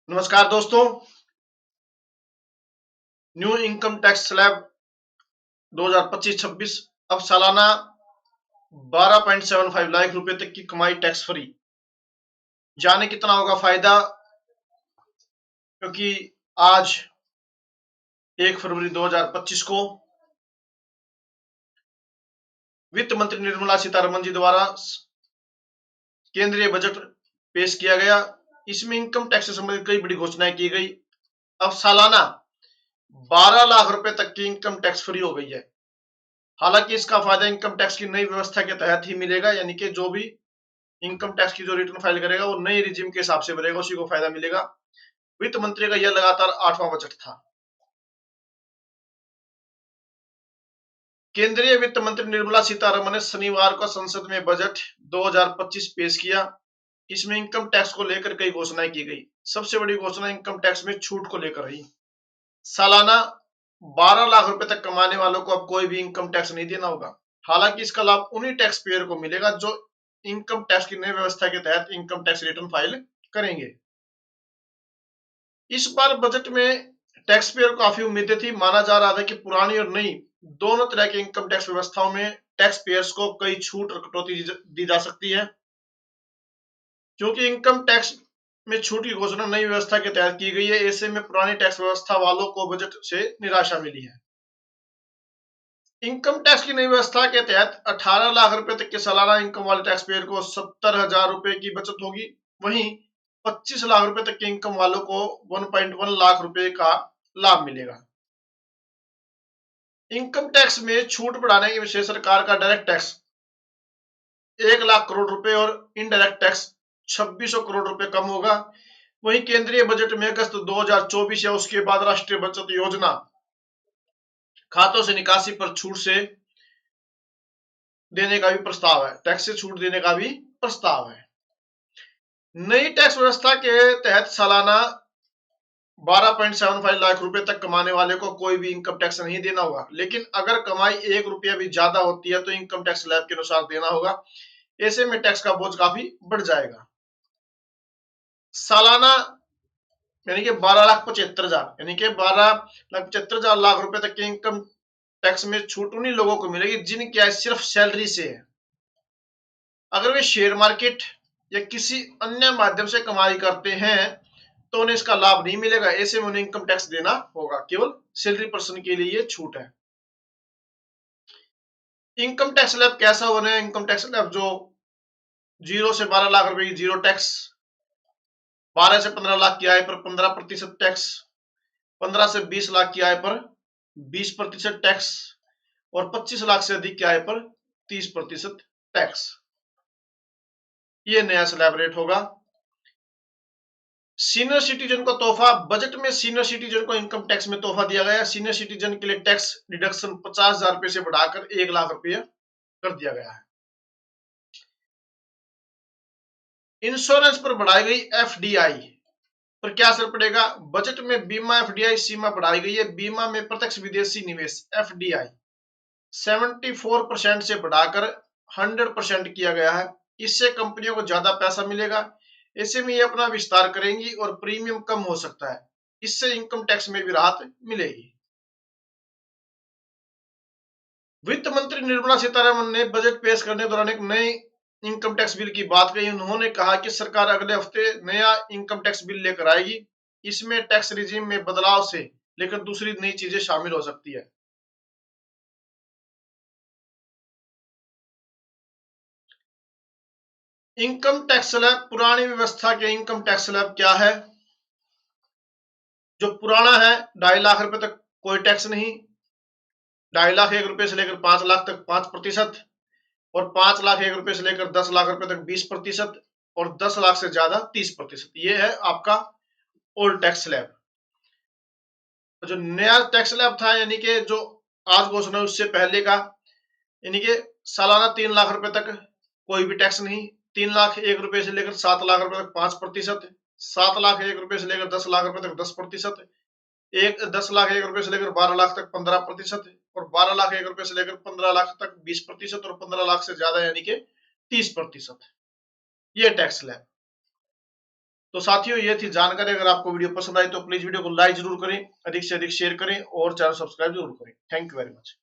नमस्कार दोस्तों। New income tax slab 2025-26 अब सालाना 12.75 लाख रुपए तक की कमाई टैक्स फ्री। जाने कितना होगा फायदा, क्योंकि आज 1 फरवरी 2025 को वित्त मंत्री निर्मला सीतारमण जी द्वारा केंद्रीय बजट पेश किया गया। इसमें इनकम टैक्स से संबंधित कई बड़ी घोषणाएं की गई। अब सालाना 12 लाख रुपए तक की इनकम टैक्स फ्री हो गई है। हालांकि इसका फायदा इनकम टैक्स की नई व्यवस्था के तहत ही मिलेगा, यानी कि जो भी इनकम टैक्स की जो रिटर्न फाइल करेगा वो नई रिजीम के हिसाब से भरेगा, उसी को फायदा मिलेगा। वित्त मंत्री का यह लगातार 8वां बजट था। केंद्रीय वित्त मंत्री निर्मला सीतारमण ने शनिवार को संसद में बजट 2025 पेश किया। इसमें इनकम टैक्स को लेकर कई घोषणाएं की गई। सबसे बड़ी घोषणा इनकम टैक्स में छूट को लेकर रही। सालाना 12 लाख रुपए तक कमाने वालों को अब कोई भी इनकम टैक्स नहीं देना होगा। हालांकि इसका लाभ उन्हीं टैक्स पेयर को मिलेगा जो इनकम टैक्स की नई व्यवस्था के तहत इनकम टैक्स रिटर्न फाइल करेंगे। इस बार बजट में टैक्स पेयर को काफी उम्मीदें थी। माना जा रहा था कि पुरानी और नई दोनों तरह की इनकम टैक्स व्यवस्थाओं में टैक्स पेयर्स को कई छूट और कटौती दी जा सकती है। क्योंकि इनकम टैक्स में छूट की घोषणा नई व्यवस्था के तहत की गई है, ऐसे में पुरानी टैक्स व्यवस्था वालों को बजट से निराशा मिली है। इनकम टैक्स की नई व्यवस्था के तहत 18 लाख रुपए तक के सालाना इनकम वाले टैक्स पेयर को 70,000 रुपए की बचत होगी। वहीं 25 लाख रुपए तक के इनकम वालों को 1.1 लाख रुपए का लाभ मिलेगा। इनकम टैक्स में छूट बढ़ाने की वजह से सरकार का डायरेक्ट टैक्स 1 लाख करोड़ रुपए और इनडायरेक्ट टैक्स 2600 करोड़ रुपए कम होगा। वहीं केंद्रीय बजट में अगस्त 2024 या उसके बाद राष्ट्रीय बचत योजना खातों से निकासी पर छूट से देने का भी प्रस्ताव है। टैक्स से छूट देने का भी प्रस्ताव है। नई टैक्स व्यवस्था के तहत सालाना 12.75 लाख रुपए तक कमाने वाले को कोई भी इनकम टैक्स नहीं देना होगा। लेकिन अगर कमाई 1 रुपया भी ज्यादा होती है तो इनकम टैक्स स्लैब के अनुसार देना होगा। ऐसे में टैक्स का बोझ काफी बढ़ जाएगा। सालाना यानी कि 12,75,000 यानी कि 12,75,000 लाख रुपए तक के इनकम टैक्स में छूट उन्हीं लोगों को मिलेगी जिनकी आय सिर्फ सैलरी से है। अगर वे शेयर मार्केट या किसी अन्य माध्यम से कमाई करते हैं तो उन्हें इसका लाभ नहीं मिलेगा। ऐसे में उन्हें इनकम टैक्स देना होगा। केवल सैलरी पर्सन के लिए ये छूट है। इनकम टैक्स स्लैब कैसा होना है? इनकम टैक्स स्लैब जो 0 से 12 लाख रुपए की जीरो टैक्स, 12 से 15 लाख की आय पर 15% टैक्स, 15 से 20 लाख की आय पर 20% टैक्स और 25 लाख से अधिक की आय पर 30% टैक्स। ये नया स्लैब रेट होगा। सीनियर सिटीजन को तोहफा। बजट में सीनियर सिटीजन को इनकम टैक्स में तोहफा दिया गया है। सीनियर सिटीजन के लिए टैक्स डिडक्शन 50,000 रुपए से बढ़ाकर 1 लाख रुपए कर दिया गया है। इंश्योरेंस पर बढ़ाई गई एफडीआई पर क्या असर पड़ेगा? बजट में बीमा एफडीआई सीमा बढ़ाई गई है। बीमा में प्रत्यक्ष विदेशी निवेश एफडीआई 74% से बढ़ाकर 100% किया गया है। इससे कंपनियों को ज्यादा पैसा मिलेगा। ऐसे में ये अपना विस्तार करेंगी और प्रीमियम कम हो सकता है। इससे इनकम टैक्स में भी राहत मिलेगी। वित्त मंत्री निर्मला सीतारमण ने बजट पेश करने के दौरान एक नए इनकम टैक्स बिल की बात कही। उन्होंने कहा कि सरकार अगले हफ्ते नया इनकम टैक्स बिल लेकर आएगी। इसमें टैक्स रिजीम में बदलाव से लेकर दूसरी नई चीजें शामिल हो सकती है। Income tax slab. पुरानी व्यवस्था के इनकम टैक्स स्लैब क्या है? जो पुराना है 2.5 लाख रुपए तक कोई टैक्स नहीं। 2.5 लाख 1 रुपए से लेकर 5 लाख तक 5% और 5 लाख 1 रुपए से लेकर 10 लाख रुपए तक 20% और 10 लाख से ज्यादा 30%। ये है आपका ओल्ड टैक्स स्लैब। तो जो नया टैक्स स्लैब था, यानी कि जो आज घोषणा उससे पहले का, यानी कि सालाना 3 लाख रुपए तक कोई भी टैक्स नहीं। 3 लाख 1 रुपए से लेकर 7 लाख रुपए तक 5%, 7 लाख 1 रुपए से लेकर 10 लाख रुपए तक 10%, 10 लाख 1 रुपए से लेकर 12 लाख तक 15% और 12 लाख 1 रुपए से लेकर 15 लाख तक 20% और 15 लाख से ज्यादा यानी कि 30%। ये टैक्स स्लैब। तो साथियों ये थी जानकारी। अगर आपको वीडियो पसंद आई तो प्लीज वीडियो को लाइक जरूर करें, अधिक से अधिक शेयर करें और चैनल सब्सक्राइब जरूर करें। Thank you very much.